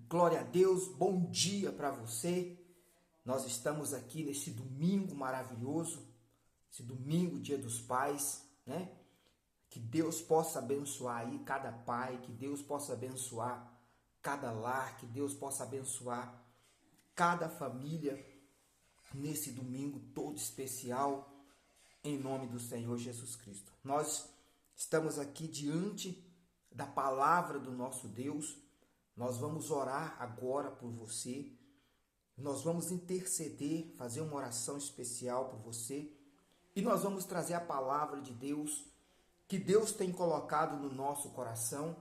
Glória a Deus, bom dia para você. Nós estamos aqui nesse domingo maravilhoso, esse domingo, Dia dos Pais, né? Que Deus possa abençoar aí cada pai, que Deus possa abençoar cada lar, que Deus possa abençoar cada família nesse domingo todo especial, em nome do Senhor Jesus Cristo. Nós estamos aqui diante da palavra do nosso Deus. Nós vamos orar agora por você. Nós vamos interceder, fazer uma oração especial por você. E nós vamos trazer a palavra de Deus, que Deus tem colocado no nosso coração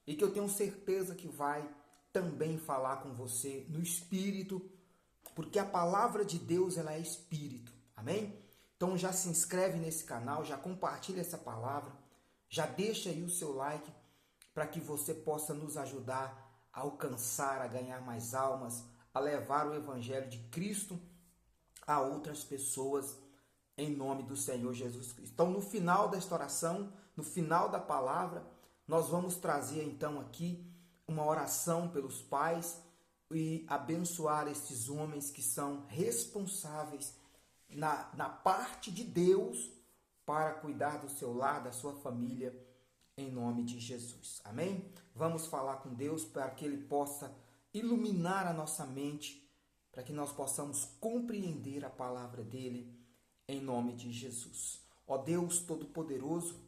e que eu tenho certeza que vai também falar com você no Espírito, porque a palavra de Deus ela é Espírito. Amém? Então já se inscreve nesse canal, já compartilha essa palavra, já deixa aí o seu like para que você possa nos ajudar a alcançar, a ganhar mais almas, a levar o Evangelho de Cristo a outras pessoas, em nome do Senhor Jesus Cristo. Então, no final desta oração, no final da palavra, nós vamos trazer então aqui uma oração pelos pais e abençoar estes homens que são responsáveis na parte de Deus para cuidar do seu lar, da sua família, em nome de Jesus. Amém? Vamos falar com Deus para que Ele possa iluminar a nossa mente, para que nós possamos compreender a palavra dEle, em nome de Jesus. Ó Deus Todo-Poderoso,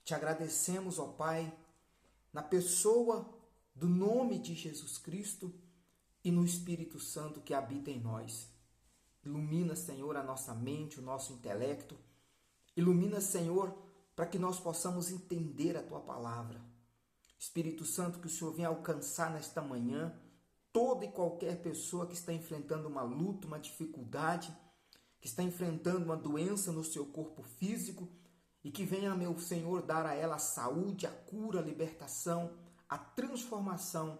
te agradecemos, ó Pai, na pessoa do nome de Jesus Cristo e no Espírito Santo que habita em nós. Ilumina, Senhor, a nossa mente, o nosso intelecto. Ilumina, Senhor, para que nós possamos entender a Tua palavra. Espírito Santo, que o Senhor venha alcançar nesta manhã toda e qualquer pessoa que está enfrentando uma luta, uma dificuldade, que está enfrentando uma doença no seu corpo físico e que venha, meu Senhor, dar a ela a saúde, a cura, a libertação, a transformação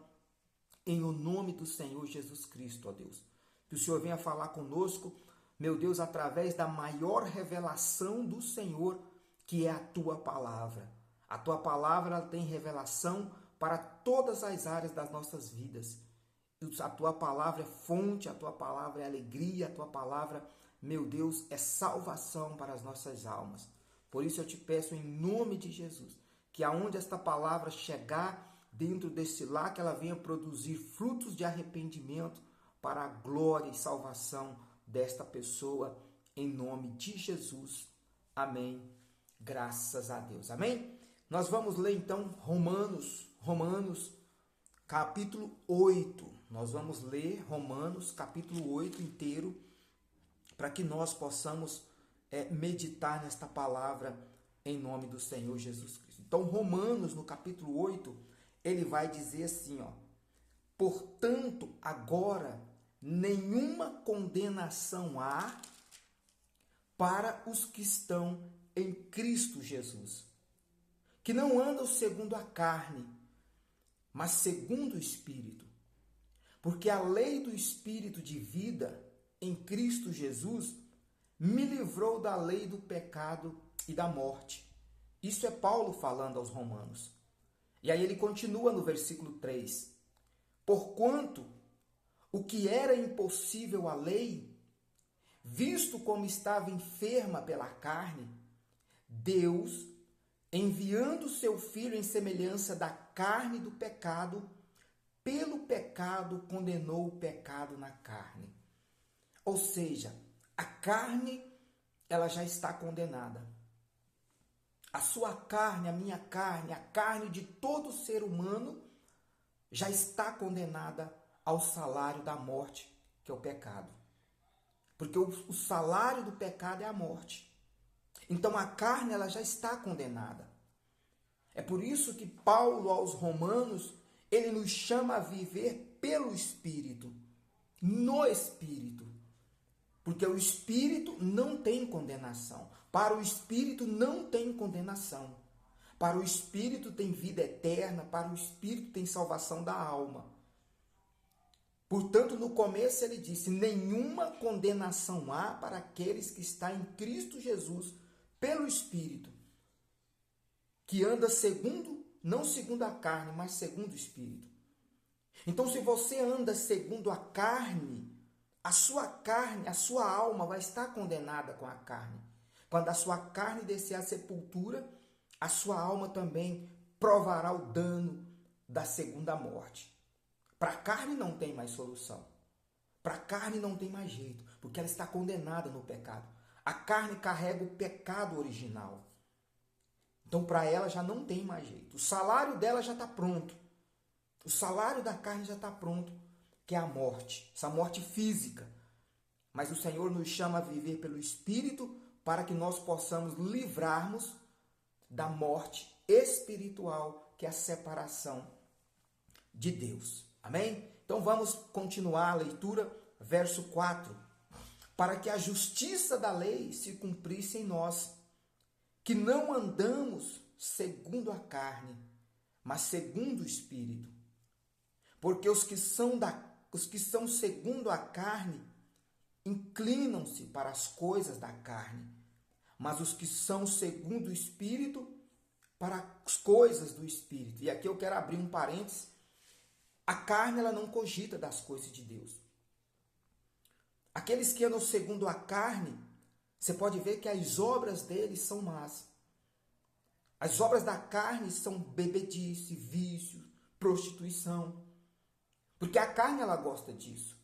em o nome do Senhor Jesus Cristo, ó Deus. Que o Senhor venha falar conosco, meu Deus, através da maior revelação do Senhor, que é a Tua palavra. A Tua palavra ela tem revelação para todas as áreas das nossas vidas. A Tua palavra é fonte, a Tua palavra é alegria, a Tua palavra, meu Deus, é salvação para as nossas almas. Por isso eu te peço em nome de Jesus, que aonde esta palavra chegar dentro desse lar, que ela venha produzir frutos de arrependimento para a glória e salvação desta pessoa, em nome de Jesus. Amém. Graças a Deus. Amém? Nós vamos ler então Romanos capítulo 8. Nós vamos ler Romanos capítulo 8 inteiro, para que nós possamos meditar nesta palavra em nome do Senhor Jesus Cristo. Então, Romanos, no capítulo 8, ele vai dizer assim, ó: portanto, agora nenhuma condenação há para os que estão em Cristo Jesus, que não andam segundo a carne, mas segundo o Espírito. Porque a lei do Espírito de vida em Cristo Jesus me livrou da lei do pecado e da morte. Isso é Paulo falando aos Romanos. E aí ele continua no versículo 3. Porquanto o que era impossível à lei, visto como estava enferma pela carne, Deus, enviando seu Filho em semelhança da carne do pecado, pelo pecado condenou o pecado na carne. Ou seja, a carne, ela já está condenada. A sua carne, a minha carne, a carne de todo ser humano já está condenada ao salário da morte, que é o pecado. Porque o salário do pecado é a morte. Então a carne ela já está condenada. É por isso que Paulo aos Romanos, ele nos chama a viver pelo Espírito, no Espírito. Porque o Espírito não tem condenação. Para o Espírito não tem condenação. Para o Espírito tem vida eterna, para o Espírito tem salvação da alma. Portanto, no começo ele disse: nenhuma condenação há para aqueles que estão em Cristo Jesus, pelo Espírito, que anda segundo, não segundo a carne, mas segundo o Espírito. Então, se você anda segundo a carne, a sua alma vai estar condenada com a carne. Quando a sua carne descer à sepultura, a sua alma também provará o dano da segunda morte. Para a carne não tem mais solução. Para a carne não tem mais jeito, porque ela está condenada no pecado. A carne carrega o pecado original. Então, para ela já não tem mais jeito. O salário dela já está pronto. O salário da carne já está pronto, que é a morte, essa morte física. Mas o Senhor nos chama a viver pelo Espírito para que nós possamos livrarmos da morte espiritual, que é a separação de Deus. Amém? Então vamos continuar a leitura, verso 4. Para que a justiça da lei se cumprisse em nós, que não andamos segundo a carne, mas segundo o Espírito. Porque os que são segundo a carne inclinam-se para as coisas da carne, mas os que são segundo o Espírito, para as coisas do Espírito. E aqui eu quero abrir um parênteses. A carne, ela não cogita das coisas de Deus. Aqueles que andam segundo a carne, você pode ver que as obras deles são más. As obras da carne são bebedice, vício, prostituição. Porque a carne, ela gosta disso.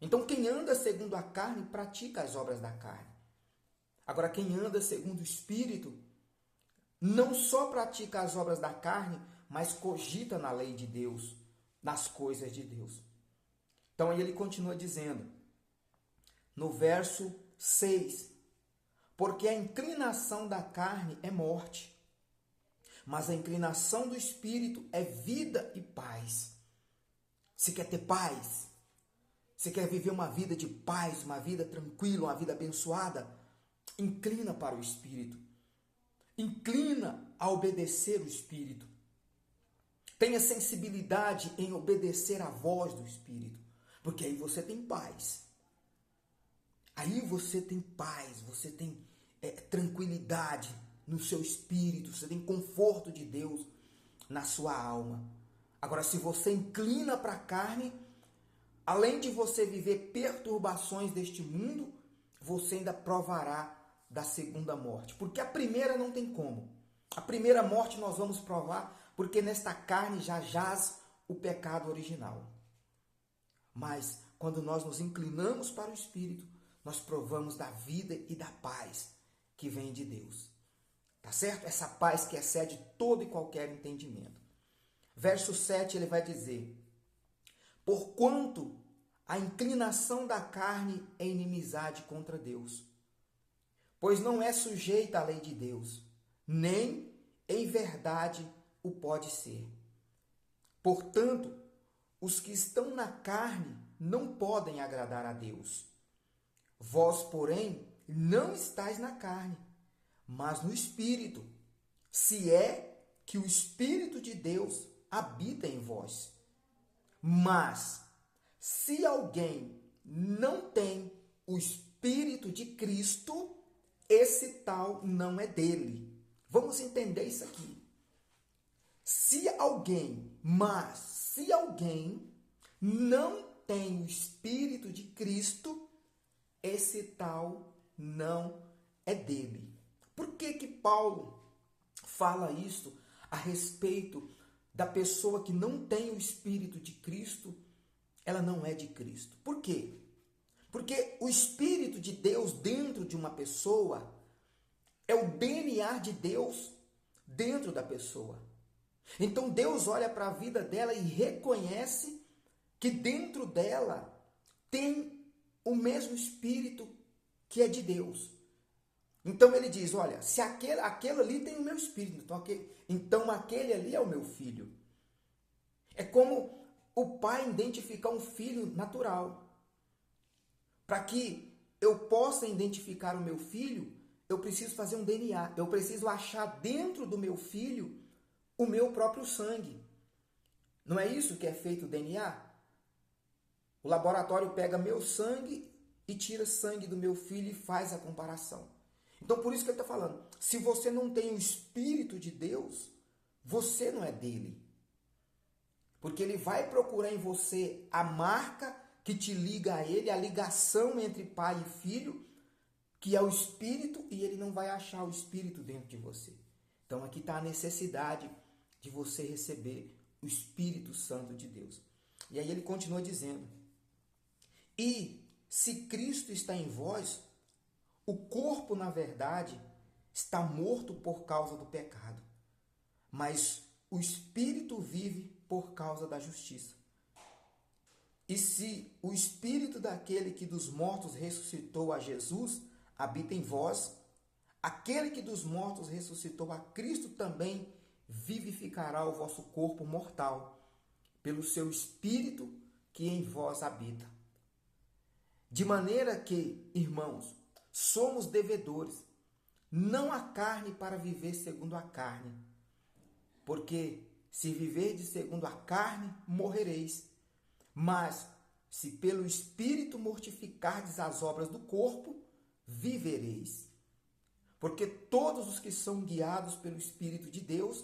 Então, quem anda segundo a carne, pratica as obras da carne. Agora, quem anda segundo o Espírito, não só pratica as obras da carne, mas cogita na lei de Deus, nas coisas de Deus. Então, aí ele continua dizendo, no verso 6, porque a inclinação da carne é morte, mas a inclinação do Espírito é vida e paz. Você quer ter paz? Você quer viver uma vida de paz, uma vida tranquila, uma vida abençoada? Inclina para o Espírito. Inclina a obedecer o Espírito. Tenha sensibilidade em obedecer à voz do Espírito. Porque aí você tem paz. Aí você tem paz, você tem tranquilidade no seu espírito, você tem conforto de Deus na sua alma. Agora, se você inclina para a carne, além de você viver perturbações deste mundo, você ainda provará da segunda morte. Porque a primeira não tem como. A primeira morte nós vamos provar, porque nesta carne já jaz o pecado original. Mas quando nós nos inclinamos para o Espírito, nós provamos da vida e da paz que vem de Deus. Tá certo? Essa paz que excede todo e qualquer entendimento. Verso 7 ele vai dizer, porquanto a inclinação da carne é inimizade contra Deus, pois não é sujeita à lei de Deus, nem em verdade o pode ser. Portanto, os que estão na carne não podem agradar a Deus. Vós, porém, não estáis na carne, mas no Espírito, se é que o Espírito de Deus habita em vós. Mas, se alguém não tem o Espírito de Cristo, esse tal não é dele. Vamos entender isso aqui. Se alguém não tem o Espírito de Cristo, esse tal não é dele. Por que que Paulo fala isso a respeito da pessoa que não tem o Espírito de Cristo? Ela não é de Cristo. Por quê? Porque o Espírito de Deus dentro de uma pessoa é o DNA de Deus dentro da pessoa. Então Deus olha para a vida dela e reconhece que dentro dela tem o mesmo Espírito que é de Deus. Então ele diz, olha, se aquele ali tem o meu Espírito, então aquele ali é o meu filho. É como o pai identificar um filho natural. Para que eu possa identificar o meu filho, eu preciso fazer um DNA. Eu preciso achar dentro do meu filho o meu próprio sangue. Não é isso que é feito o DNA? O laboratório pega meu sangue e tira sangue do meu filho e faz a comparação. Então, por isso que ele está falando, se você não tem o Espírito de Deus, você não é dele. Porque ele vai procurar em você a marca que te liga a ele, a ligação entre pai e filho, que é o Espírito, e ele não vai achar o Espírito dentro de você. Então aqui está a necessidade de você receber o Espírito Santo de Deus. E aí ele continua dizendo: e se Cristo está em vós, o corpo, na verdade, está morto por causa do pecado, mas o Espírito vive por causa da justiça. E se o Espírito daquele que dos mortos ressuscitou a Jesus habita em vós, aquele que dos mortos ressuscitou a Cristo também vivificará o vosso corpo mortal, pelo seu Espírito que em vós habita. De maneira que, irmãos, somos devedores, não à carne para viver segundo a carne. Porque se viverdes segundo a carne, morrereis. Mas se pelo Espírito mortificardes as obras do corpo, vivereis. Porque todos os que são guiados pelo Espírito de Deus,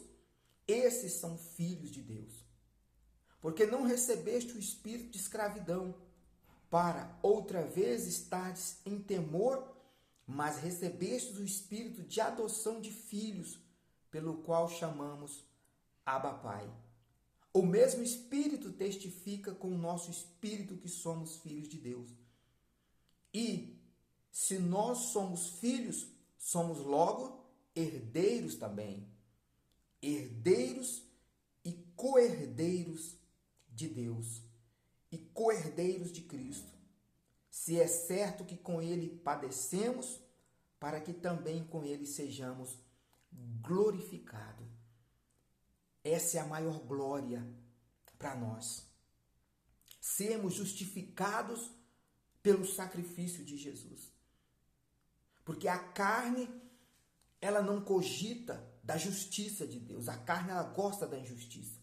esses são filhos de Deus. Porque não recebeste o espírito de escravidão, para outra vez estardes em temor, mas recebestes o espírito de adoção de filhos, pelo qual chamamos Abba Pai. O mesmo Espírito testifica com o nosso espírito que somos filhos de Deus. E se nós somos filhos, somos logo herdeiros também. Herdeiros e co-herdeiros de Deus e co-herdeiros de Cristo. Se é certo que com Ele padecemos, para que também com Ele sejamos glorificados. Essa é a maior glória para nós. Sermos justificados pelo sacrifício de Jesus. Porque a carne, ela não cogita da justiça de Deus. A carne, ela gosta da injustiça.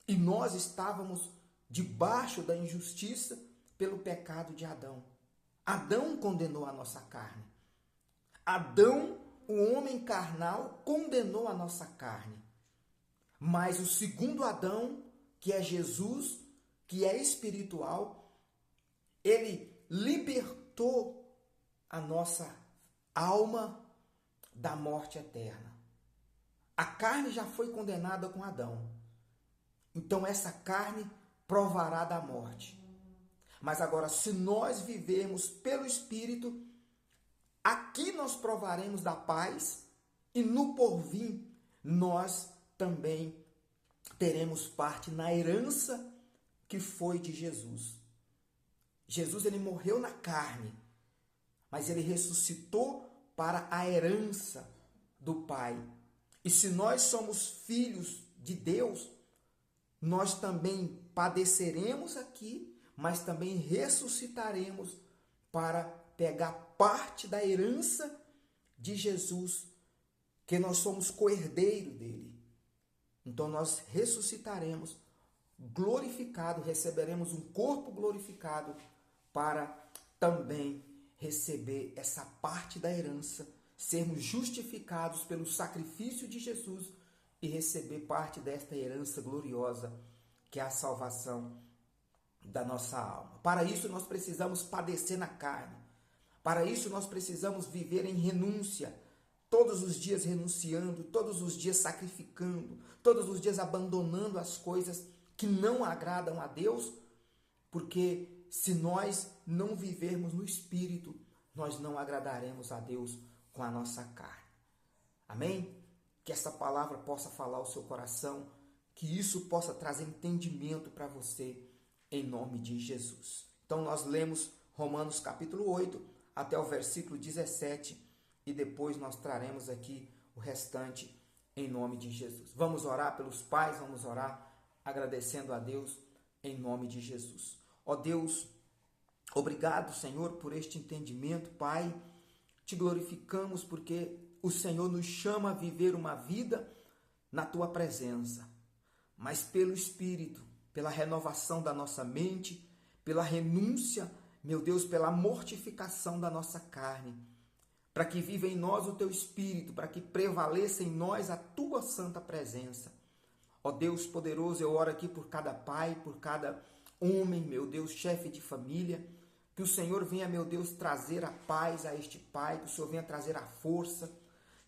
E nós estávamos debaixo da injustiça pelo pecado de Adão. Adão condenou a nossa carne. Adão, o homem carnal, condenou a nossa carne. Mas o segundo Adão, que é Jesus, que é espiritual, ele libertou a nossa alma da morte eterna. A carne já foi condenada com Adão. Então essa carne provará da morte. Mas agora, se nós vivermos pelo Espírito, aqui nós provaremos da paz e no porvir nós também teremos parte na herança que foi de Jesus. Jesus, ele morreu na carne, mas ele ressuscitou para a herança do Pai. E se nós somos filhos de Deus, nós também padeceremos aqui, mas também ressuscitaremos para pegar parte da herança de Jesus, que nós somos co-herdeiro dele. Então nós ressuscitaremos glorificado, receberemos um corpo glorificado para também receber essa parte da herança, sermos justificados pelo sacrifício de Jesus e receber parte desta herança gloriosa, que é a salvação da nossa alma. Para isso nós precisamos padecer na carne. Para isso nós precisamos viver em renúncia, todos os dias renunciando, todos os dias sacrificando, todos os dias abandonando as coisas que não agradam a Deus, porque se nós não vivermos no Espírito, nós não agradaremos a Deus com a nossa carne. Amém? Que essa palavra possa falar ao seu coração, que isso possa trazer entendimento para você, em nome de Jesus. Então nós lemos Romanos capítulo 8 até o versículo 17 e depois nós traremos aqui o restante em nome de Jesus. Vamos orar pelos pais, vamos orar agradecendo a Deus em nome de Jesus. Ó Deus, obrigado, Senhor, por este entendimento, Pai. Te glorificamos porque o Senhor nos chama a viver uma vida na Tua presença, mas pelo Espírito, pela renovação da nossa mente, pela renúncia, meu Deus, pela mortificação da nossa carne, para que viva em nós o Teu Espírito, para que prevaleça em nós a Tua santa presença. Ó Deus poderoso, eu oro aqui por cada pai, por cada homem, meu Deus, chefe de família. Que o Senhor venha, meu Deus, trazer a paz a este pai, que o Senhor venha trazer a força,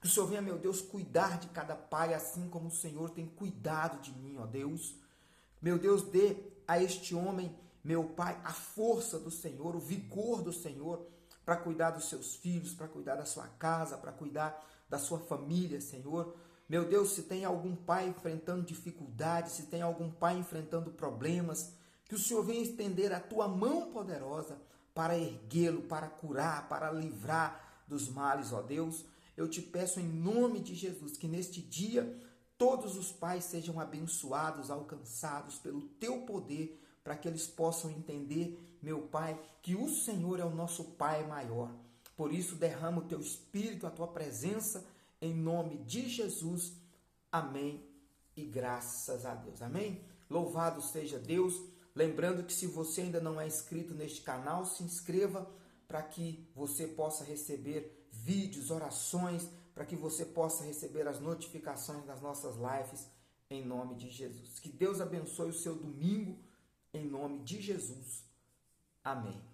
que o Senhor venha, meu Deus, cuidar de cada pai, assim como o Senhor tem cuidado de mim, ó Deus. Meu Deus, dê a este homem, meu Pai, a força do Senhor, o vigor do Senhor, para cuidar dos seus filhos, para cuidar da sua casa, para cuidar da sua família, Senhor. Meu Deus, se tem algum pai enfrentando dificuldades, se tem algum pai enfrentando problemas, que o Senhor venha estender a tua mão poderosa para erguê-lo, para curar, para livrar dos males, ó Deus. Eu te peço em nome de Jesus que neste dia todos os pais sejam abençoados, alcançados pelo teu poder, para que eles possam entender, meu Pai, que o Senhor é o nosso Pai maior. Por isso, derrama o teu Espírito, a tua presença, em nome de Jesus. Amém e graças a Deus. Amém? Louvado seja Deus. Lembrando que se você ainda não é inscrito neste canal, se inscreva para que você possa receber vídeos, orações, para que você possa receber as notificações das nossas lives em nome de Jesus. Que Deus abençoe o seu domingo em nome de Jesus. Amém.